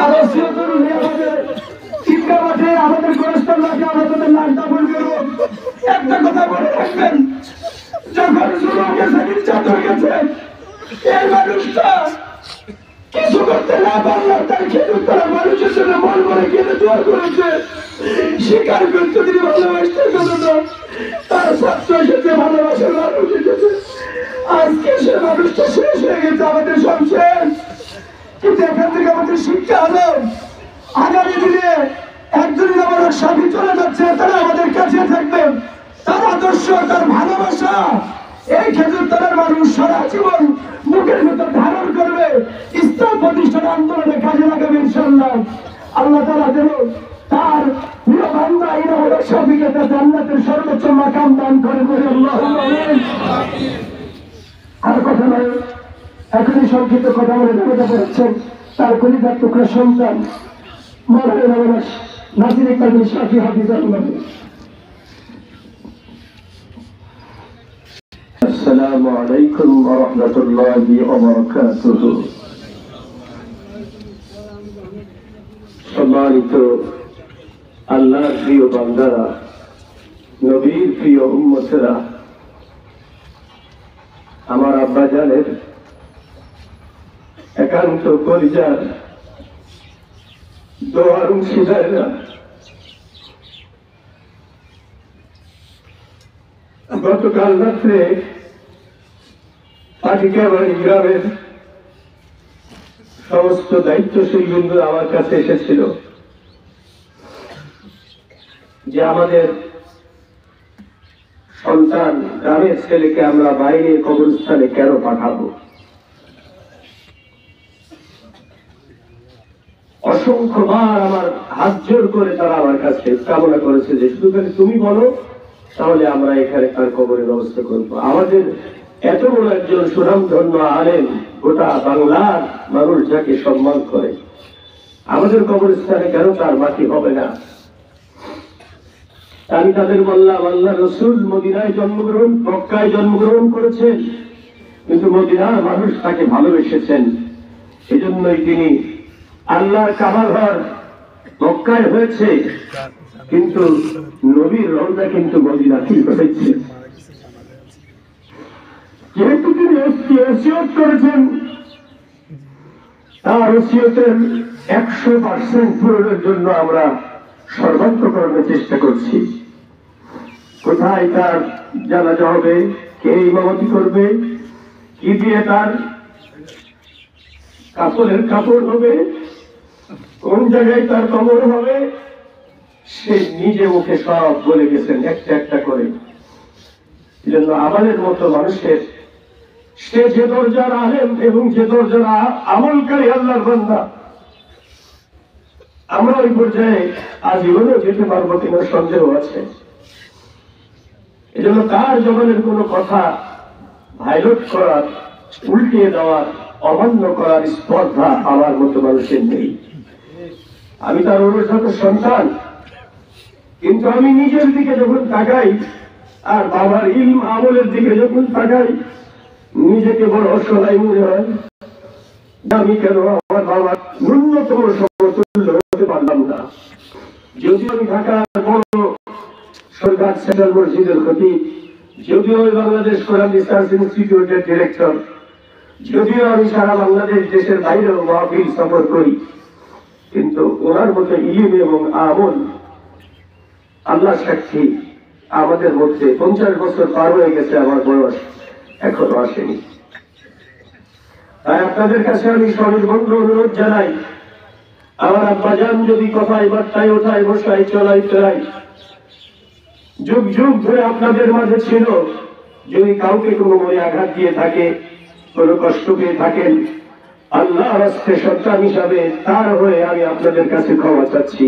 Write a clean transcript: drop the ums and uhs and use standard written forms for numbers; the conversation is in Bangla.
তার ওসিয়ত অনুযায়ী আমাদের শিক্ষা মাঠে আমাদের গোরস্থান মাঠে আমরা তাদের লাশ দাফন করবো। একটা কথা বলে রাখবেন, যখন জুলুম গেছে নির্যাতন গেছে, এই মানুষটা কিছু করতে না পারলো, তার খেজুর তারা মানুষের জন্য মন করে কেঁদে দোয়া করেছে, স্বীকার করতে তিনি ভালোবাসতে কতটা তার ছাত্র এসেছে, ভালোবাসার মানুষ এসেছে। আজকে সে মানুষটা শেষ হয়ে গেছে, আমাদের সব শেষ। কিন্তু এখান থেকে আমাদের শিক্ষা হলো, আগামী দিনে একজন আমার স্বামী চলে যাচ্ছে, তারা আমাদের কাছে থাকবে, তার আদর্শ, তার ভালোবাসা এই খেজুর তারার মানুষ সারা জীবন মুখের ভিতর ধারণ করবে, ইসলাম প্রতিষ্ঠান আন্দোলনে কাজে লাগাবে ইনশাআল্লাহ। আল্লাহ তাআলা যেন তার প্রিয় বান্দা ইনামুল শফিকে তার জান্নাতের সর্বোচ্চ মাকাম দান করে বলে আল্লাহুম্মা আমিন। আর কথা নয়, এখনই সংক্ষিপ্ত কথা বলে দেবতা পড়ছেন তার কলিজার টুকরা সন্তান মাওলানা নাজির ইকবাল শাফি হাফিজাহুল্লাহ। আসসালামু আলাইকুম ওয়া রাহমাতুল্লাহি ওয়া বারাকাতুহু। সম্মানিত আল্লাহর প্রিয় বান্দারা, নবীর প্রিয় উম্মতেরা, আমার আব্বা জানের একান্ত পরিচার দোয়ার অংশীদারেরা, গতকাল রাত্রে পাটিকাবাড়ি গ্রামের সমস্ত দায়িত্বশীল বিন্দু আমার কাছে এসেছিল যে আমাদের সন্তান গ্রামের ছেলেকে আমরা বাইরে কবরস্থানে কেন পাঠাবো। অসংখ্যবার আমার হাত জোর করে তারা আমার কাছে কামনা করেছে যে শুধু খালি তুমি বলো, তাহলে আমরা এখানে তার কবরের ব্যবস্থা করবো। আমাদের এত বড় একজন সুনামধন্য আলেম, গোটা বাংলার মানুষ যাকে সম্মান করে, আমাদের কবরস্থানে কেন তার মাটি হবে না? আমি তাদের বললাম, আল্লাহ রসুল মদিনায় জন্মগ্রহণ, মক্কায় জন্মগ্রহণ করেছেন, কিন্তু মদিনার মানুষ তাকে ভালোবেসেছেন, এজন্যই তিনি আল্লাহর কাবা ঘর মক্কায় হয়েছে, কিন্তু নবীর রওজা কিন্তু মদিনাতেই হয়েছে। যেহেতু তিনি ওসিয়ত করেছেন, তার ওসিয়তের 100% পূরণের জন্য আমরা সর্বান্তকরণের চেষ্টা করছি। কোথায় তার জানাজা হবে, কে ইমামতি করবে, কি দিয়ে তার কাপড়ের কাপড় হবে, কোন জায়গায় তার কবর হবে, সে নিজে মুখে সব বলে গেছেন একটা একটা করে। এজন্য আমাদের মতো মানুষের, সে যে দরজার আলেম এবং যে দরজার আমলকারী আল্লাহর বান্দা, আমরা ওই পর্যায়ে আজীবনেও যেতে পারবো কিনা সন্দেহ আছে। এজন্য তার জবানের কোনো কথা ভাইলেট করার, উল্টিয়ে দেওয়ার, অমান্য করার স্পর্ধা আমার মতো মানুষের নেই। আমি তার অনুজাত সন্তান, কিন্তু আমি নিজের দিকে যখন তাকাই আর বাবার ইলম আমলের দিকে যখন তাকাই, নিজেকে বড় অসহায় মনে হয়। আমি কেন আমার বাবার ন্যূনতম সমতুল্য হতে পারলাম না? যদিও আমি ঢাকার বড় সরকার সেন্ট্রাল মসজিদের খতিব, যদিও আমি বাংলাদেশ কোরআন রিসার্চ ইনস্টিটিউটের ডিরেক্টর, যদিও আমি সারা বাংলাদেশ দেশের বাইরেও মাহফিল সফর করি, কিন্তু ওনার মতো ইলম এবং আমল, আল্লাহ সাক্ষী, আমাদের মধ্যে 50 বছর পার হয়ে গেছে, আমার বয়স এখনো আসেনি। তাই আপনাদের কাছে আমি সনির্বন্ধ অনুরোধ জানাই, আমার আব্বাজান যদি কথায় বার্তায় ওঠায় বসায় চলাই ফেরাই, যুগ যুগ ধরে আপনাদের মাঝে ছিল, যদি কাউকে কোনো মনে আঘাত দিয়ে থাকে, কোনো কষ্ট পেয়ে থাকেন, আল্লাহর হস্তে সন্তান হিসাবে তার হয়ে আমি আপনাদের কাছে ক্ষমা চাচ্ছি।